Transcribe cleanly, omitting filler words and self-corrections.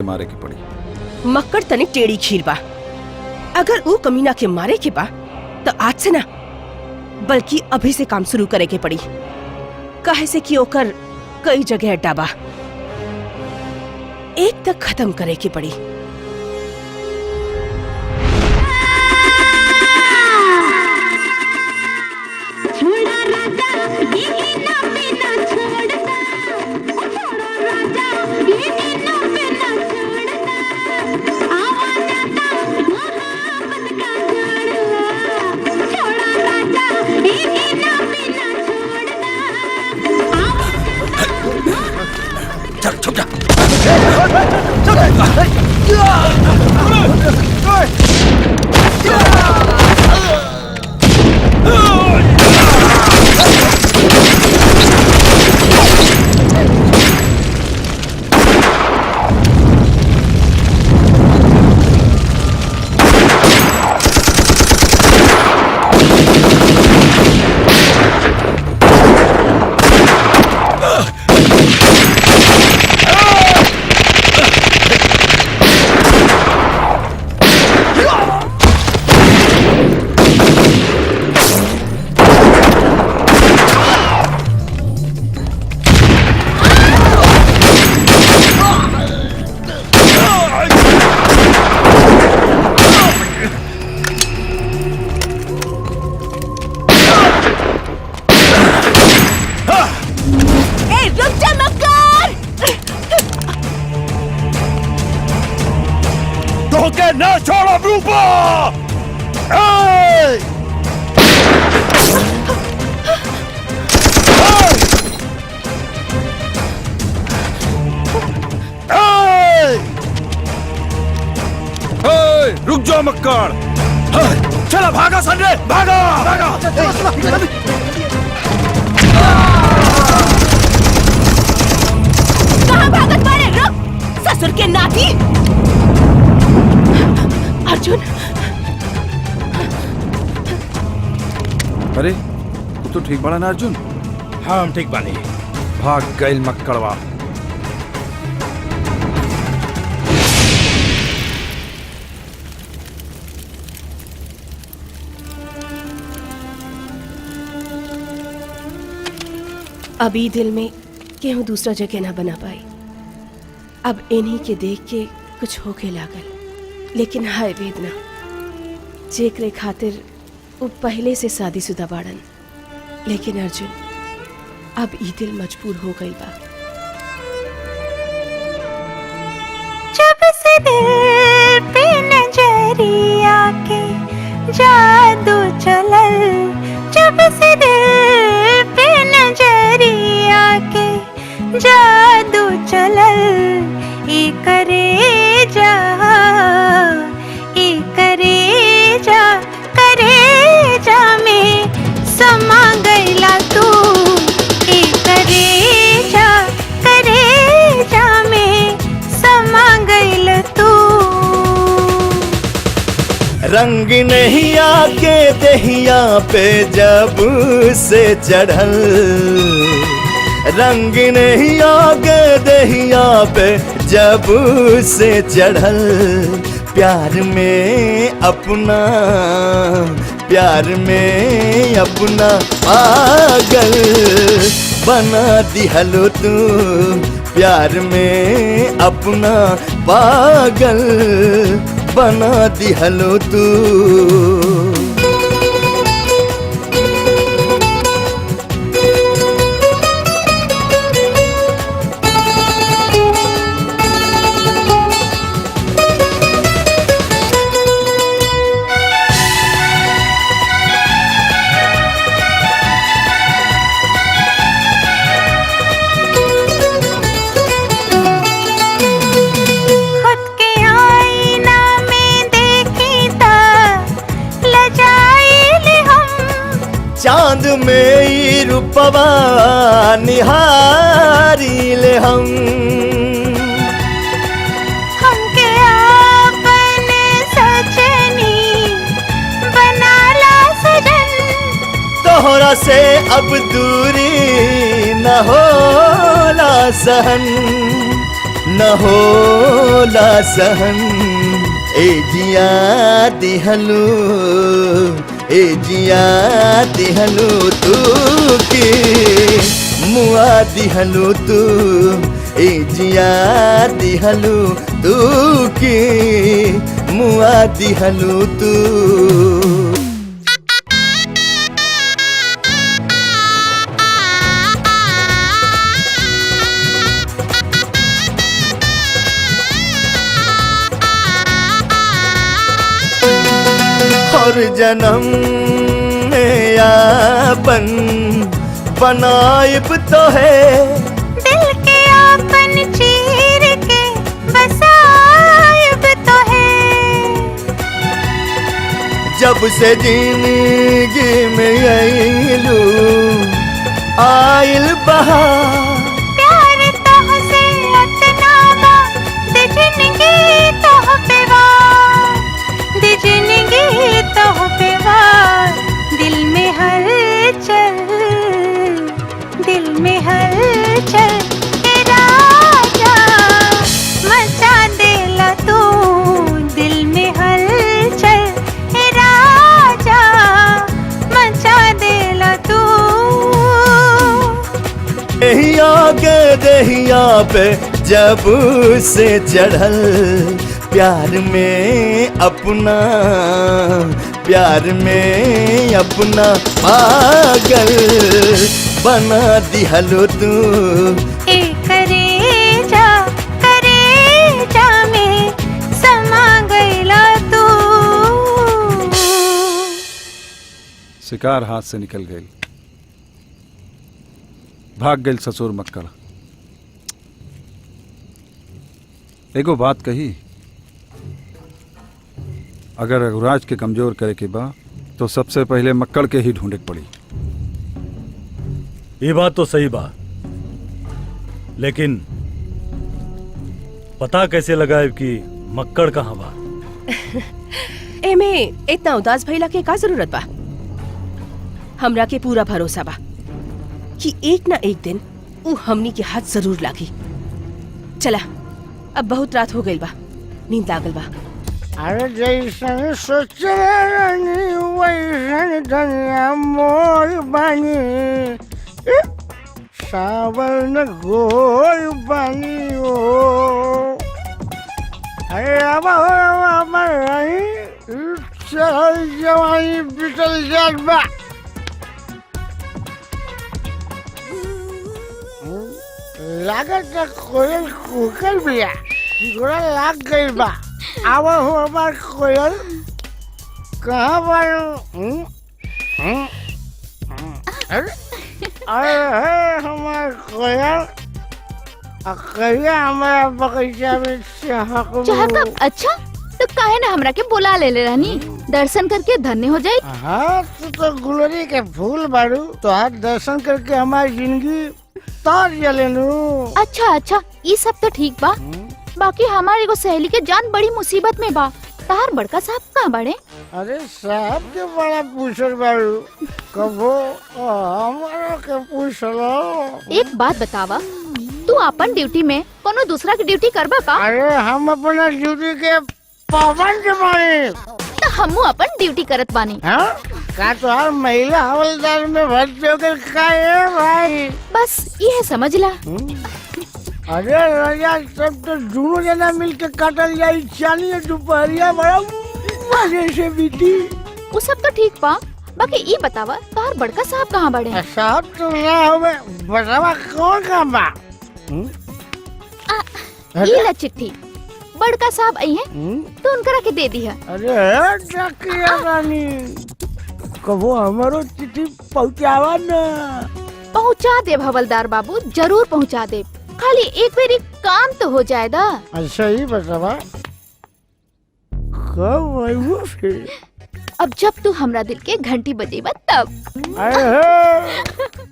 मारे के पड़ी। मक्कड़ तने टेढ़ी खीर बा। अगर वो कमीना के मारे के बा तो आज से ना बल्कि अभी से काम शुरू करे के पड़ी। काहे से कि ओकर कई जगह अड्डा बा, एक तक खत्म करे के पड़ी। रुक जाओ मक्कड़! चलो भागा संजय, भागा भागा! कहाँ भागत बारे? रुक ससुर के नाती! अर्जुन! अरे तू तो ठीक बड़ा ना अर्जुन? हाँ हम ठीक बानी। भाग गइल मक्कड़वा। अभी दिल में केहू दूसरा जगह ना बना पाई। अब इन्हीं के देख के कुछ होके लागल, लेकिन हाय वेदना जेकरे खातिर वो पहले से शादीशुदा बाड़न। लेकिन अर्जुन अब ई दिल मजबूर हो गई बा। जब से दिल पे नजरिया के जादू चलल, जब से दिल पे नजरिया के जादू चलल, ई करे जा में समा गईला तू, ई करे जा में समा गईल तू। रंग नहीं आके दहिया पे जब से चढ़ल, रंग नहीं आके दहिया पे जब से चढ़ल, प्यार में अपना पागल बना दिहलो तू, प्यार में अपना पागल बना दिहलो तू। चांद में रूपवा निहारी ले हमके आपन सजनी बनाला सजन, तोहरा से अब दूरी न होला सहन, न होला सहन ए जिया दिहलू ए जिया दिहलू तू के मुआ दिहलू तू ए जिया दिहलू तू के मुआ दिहलू तू हर जन्म में आपन बनाइब तो है दिल के आपन चीर के बसाइब तो है जब से जिंदगी में आइलू आइल बहार प्यार तोहसे अतना बा दे जिंदगी तोह पे वार दे जिंदगी तोह पे वार दिल में हलचल दिल में हलचल ए राजा मचा देला तू दिल में हलचल ए राजा मचा देला तू दहिया के दहिया पे जब से चढ़ल प्यार में अपना पागल बना दिहलो तू ए करे जा में समा गईला तू शिकार हाथ से निकल गई, भाग गई ससुर मक्कड़। एगो बात कही, अगर रघुराज के कमजोर करे के बा तो सबसे पहले मक्कड़ के ही ढूंढे के पड़ी। ये बात तो सही बा, लेकिन पता कैसे लगाए कि मक्कड़ कहाँ बा? एमे इतना उदास भइला के का जरूरत बा? हमरा के पूरा भरोसा बा कि एक ना एक दिन ऊ हमनी के हाथ जरूर लागी। चला, अब बहुत रात हो गई बा, नींद लागल बा। अरे जैसन सोचले रहनी वैसन दुनिया मोर बानी सावन गोर बानी ओ अरे अब चल जवानी बिटल जात बा लागत कोयल कुकर बिया गोरा लाग गई बा। आवा हो हमार कोयल कहाँ पर अरे अरे हमार कोयल कहिया हमारा बगीचा में चाहत। अच्छा तो काहे ना हमरा के बुला ले रहनी, दर्शन करके धन्य हो जाए। हाँ तो गुलरी के फूल बारू तो हाथ दर्शन करके हमारी जिंदगी तार जलेनू। अच्छा अच्छा, ये सब तो ठीक बा, बाकी हमारी एगो सहेली के जान बड़ी मुसीबत में बा। तार बड़का साहब कहाँ बड़े? अरे साहब के बड़ा पूछल बारू, कबो हमारा के पूछलो। एक बात बतावा, तू अपन ड्यूटी में कोनो दूसरा की ड्यूटी करबा का? अरे हम अपना ड्यूटी के पाबंद बानी। तो हमू अपन ड्यूटी करत बानी। हाँ? का तो हर महिला हवलदार में भर्ती होकर का है भाई? बस ये समझ ला। अरे राजा सब तो दोनों जना मिलके काटल जाई चानी दोपहरिया बड़ा मजे से बीती। वो सब तो ठीक बा, बाकी ये बतावा तार बड़का साहब कहाँ बड़े? साहब तो ना हमें बतावा कौन कहाँ बा? ये ला चिट्ठी, बड़का साहब आई है तो उनकरा के दे दी है। अरे डकिया रानी, कबो हमारो चिट्ठी पहुँचावा ना। पहुँचा दे हवलदार बाबू, जरूर पहुँचा दे, खाली एक बारी काम तो हो जाएगा। अच्छा ही बतावा कब आइबो फिर? अब जब तू हमरा दिल के घंटी बजेबा तब। अरे